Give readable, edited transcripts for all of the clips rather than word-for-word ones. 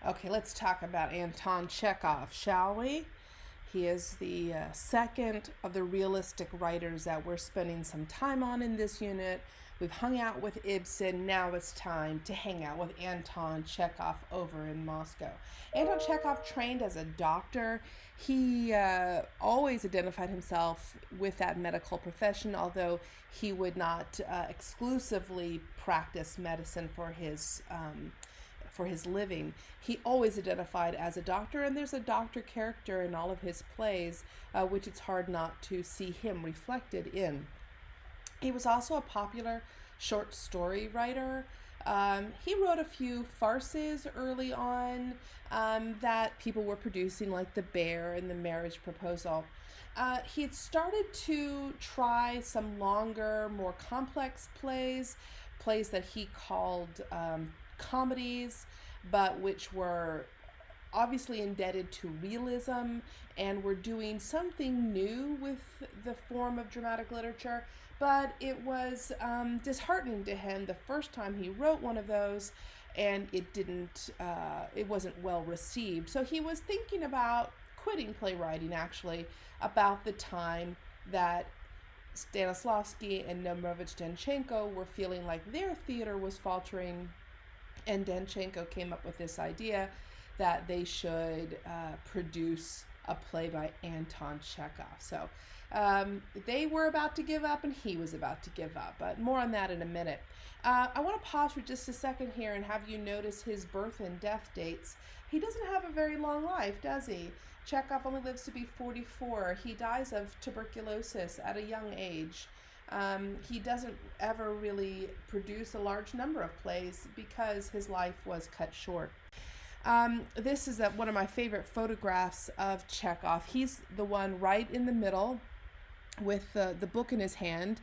Okay, let's talk about Anton Chekhov, shall we? He is the second of the realistic writers that we're spending some time on in this unit. We've hung out with Ibsen. Now it's time to hang out with Anton Chekhov over in Moscow. Anton Chekhov trained as a doctor. He always identified himself with that medical profession, although he would not exclusively practice medicine for his living. He always identified as a doctor, and there's a doctor character in all of his plays, which it's hard not to see him reflected in. He was also a popular short story writer. He wrote a few farces early on that people were producing, like The Bear and The Marriage Proposal. He had started to try some longer, more complex plays that he called comedies, but which were obviously indebted to realism and were doing something new with the form of dramatic literature. But it was disheartening to him the first time he wrote one of those, and it wasn't well received. So he was thinking about quitting playwriting, actually, about the time that Stanislavski and Nemrovich Danchenko were feeling like their theater was faltering, and Danchenko came up with this idea that they should produce a play by Anton Chekhov. So they were about to give up, and he was about to give up. But more on that in a minute. I want to pause for just a second here and have you notice his birth and death dates. He doesn't have a very long life, does he? Chekhov only lives to be 44. He dies of tuberculosis at a young age. He doesn't ever really produce a large number of plays because his life was cut short. This is one of my favorite photographs of Chekhov. He's the one right in the middle with the book in his hand.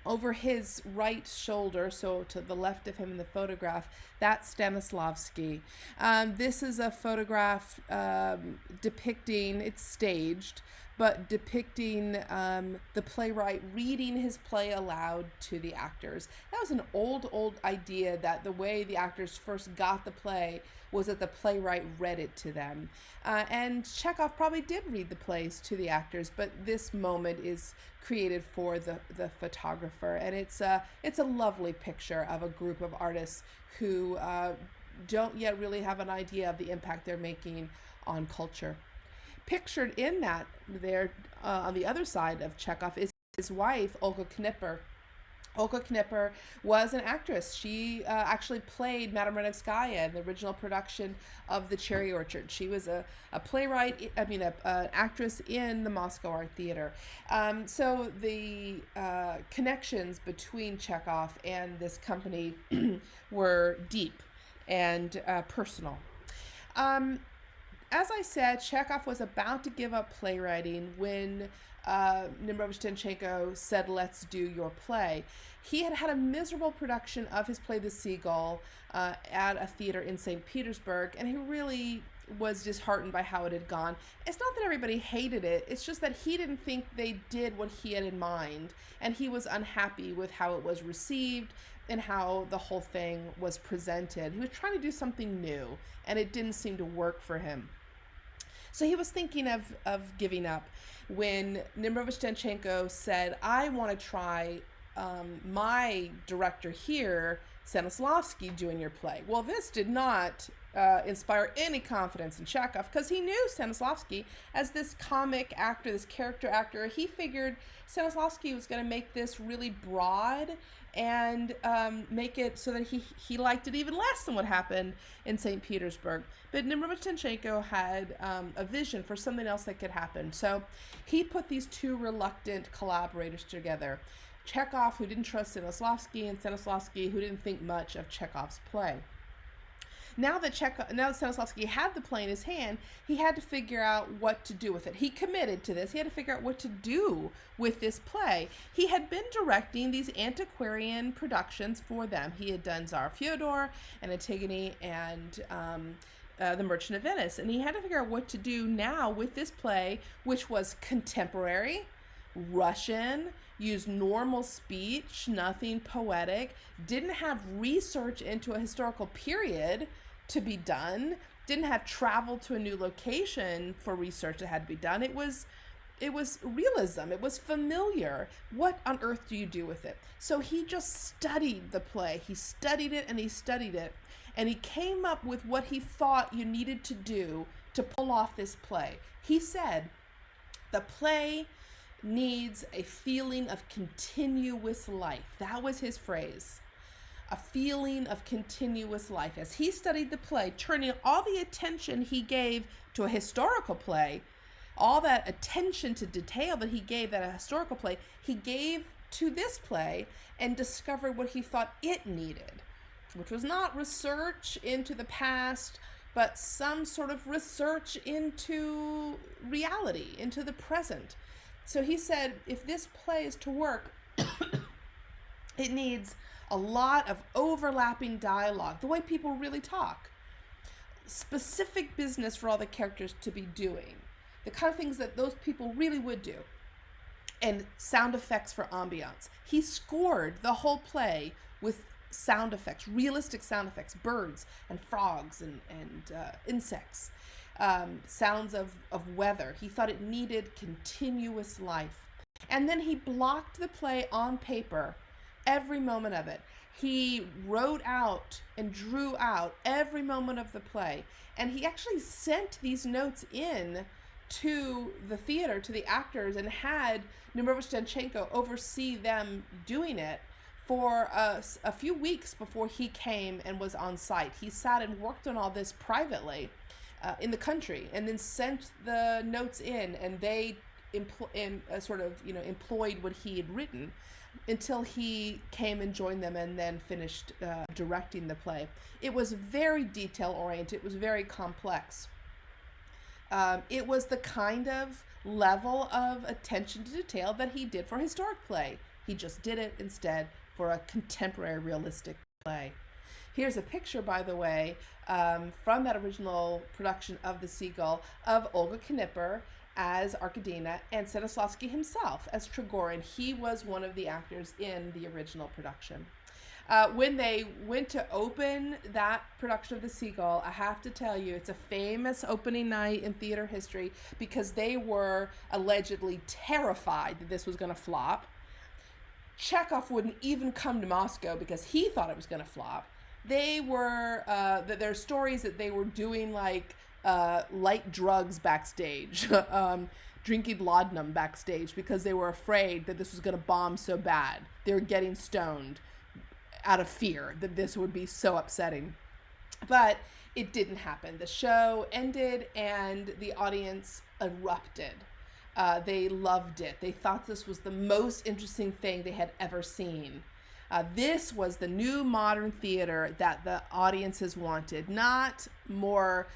Over his right shoulder, so to the left of him in the photograph, that's Stanislavski. This is a photograph depicting, it's staged, but depicting the playwright reading his play aloud to the actors. That was an old idea, that the way the actors first got the play was that the playwright read it to them. And Chekhov probably did read the plays to the actors, but this moment is created for the photographer. And it's a lovely picture of a group of artists who don't yet really have an idea of the impact they're making on culture. Pictured in that there on the other side of Chekhov is his wife, Olga Knipper. Olga Knipper was an actress. She actually played Madame Renevskaya in the original production of The Cherry Orchard. She was a playwright, an actress in the Moscow Art Theater. So the connections between Chekhov and this company were deep and personal. As I said, Chekhov was about to give up playwriting when Nemrovich Danchenko said, "Let's do your play." He had had a miserable production of his play, The Seagull, at a theater in St. Petersburg, and he really was disheartened by how it had gone. It's not that everybody hated it, it's just that he didn't think they did what he had in mind, and he was unhappy with how it was received and how the whole thing was presented. He was trying to do something new, and it didn't seem to work for him. So he was thinking of giving up when Nemrovich Danchenko said, "I want to try my director here, Stanislavski, doing your play." Well, this did not inspire any confidence in Chekhov, because he knew Stanislavski as this comic actor, this character actor. He figured Stanislavski was going to make this really broad and make it so that he liked it even less than what happened in St. Petersburg. But Nemrovich Danchenko had a vision for something else that could happen. So he put these two reluctant collaborators together. Chekhov, who didn't trust Stanislavski, and Stanislavski, who didn't think much of Chekhov's play. Now that Stanislavski had the play in his hand, he had to figure out what to do with it. He committed to this. He had to figure out what to do with this play. He had been directing these antiquarian productions for them. He had done Tsar Fyodor and Antigone and The Merchant of Venice. And he had to figure out what to do now with this play, which was contemporary, Russian, used normal speech, nothing poetic, didn't have research into a historical period, to be done, didn't have travel to a new location for research that had to be done. It was realism. It was familiar. What on earth do you do with it? So he just studied the play. He studied it and he studied it. And he came up with what he thought you needed to do to pull off this play. He said, the play needs a feeling of continuous life. That was his phrase. A feeling of continuous life. As he studied the play, turning all the attention he gave to a historical play, all that attention to detail that he gave that a historical play, he gave to this play and discovered what he thought it needed, which was not research into the past, but some sort of research into reality, into the present. So he said, if this play is to work, it needs a lot of overlapping dialogue, the way people really talk, specific business for all the characters to be doing, the kind of things that those people really would do, and sound effects for ambiance. He scored the whole play with sound effects, realistic sound effects, birds and frogs and insects, sounds of weather. He thought it needed continuous life. And then he blocked the play on paper, every moment of it. He wrote out and drew out every moment of the play. And he actually sent these notes in to the theater, to the actors, and had Chekhov oversee them doing it for a few weeks before he came and was on site. He sat and worked on all this privately in the country, and then sent the notes in, and they employed what he had written until he came and joined them and then finished directing the play. It was very detail oriented. It was very complex. It was the kind of level of attention to detail that he did for a historic play. He just did it instead for a contemporary realistic play. Here's a picture, by the way, from that original production of The Seagull, of Olga Knipper as Arkadina and Stanislavski himself as Trigorin. He was one of the actors in the original production. When they went to open that production of The Seagull, I have to tell you, it's a famous opening night in theater history because they were allegedly terrified that this was going to flop. Chekhov wouldn't even come to Moscow because he thought it was going to flop. They were, there are stories that they were doing like light drugs backstage, drinking laudanum backstage because they were afraid that this was going to bomb so bad. They were getting stoned out of fear that this would be so upsetting. But it didn't happen. The show ended and the audience erupted. They loved it. They thought this was the most interesting thing they had ever seen. This was the new modern theater that the audiences wanted, not more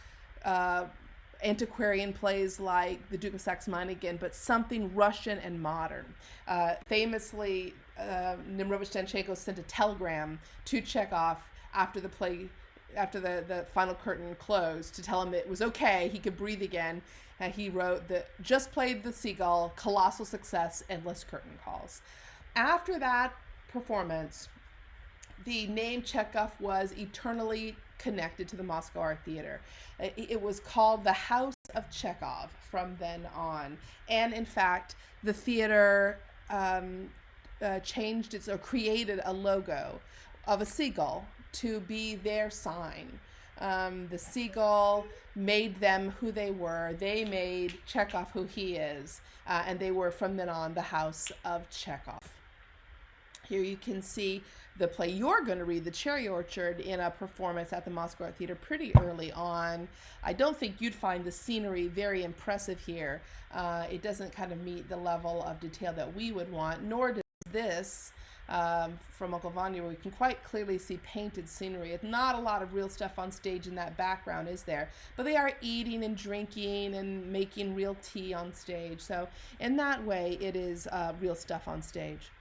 antiquarian plays like The Duke of Saxe-Meiningen, but something Russian and modern. Famously, Nimrovich Chekhov sent a telegram to Chekhov after the play, after the final curtain closed, to tell him it was okay, he could breathe again. He wrote that just played The Seagull, colossal success, endless curtain calls. After that performance, the name Chekhov was eternally connected to the Moscow Art Theater. It was called the House of Chekhov from then on. And in fact, the theater changed its, or created a logo of a seagull to be their sign. The seagull made them who they were. They made Chekhov who he is. And they were from then on the House of Chekhov. Here you can see the play you're going to read, The Cherry Orchard, in a performance at the Moscow Art Theater pretty early on. I don't think you'd find the scenery very impressive here. It doesn't kind of meet the level of detail that we would want, nor does this from Uncle Vanya, where we can quite clearly see painted scenery. It's not a lot of real stuff on stage in that background, is there? But they are eating and drinking and making real tea on stage. So in that way, it is real stuff on stage.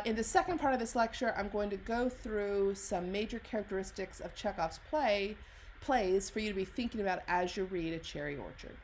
In the second part of this lecture, I'm going to go through some major characteristics of Chekhov's plays for you to be thinking about as you read A Cherry Orchard.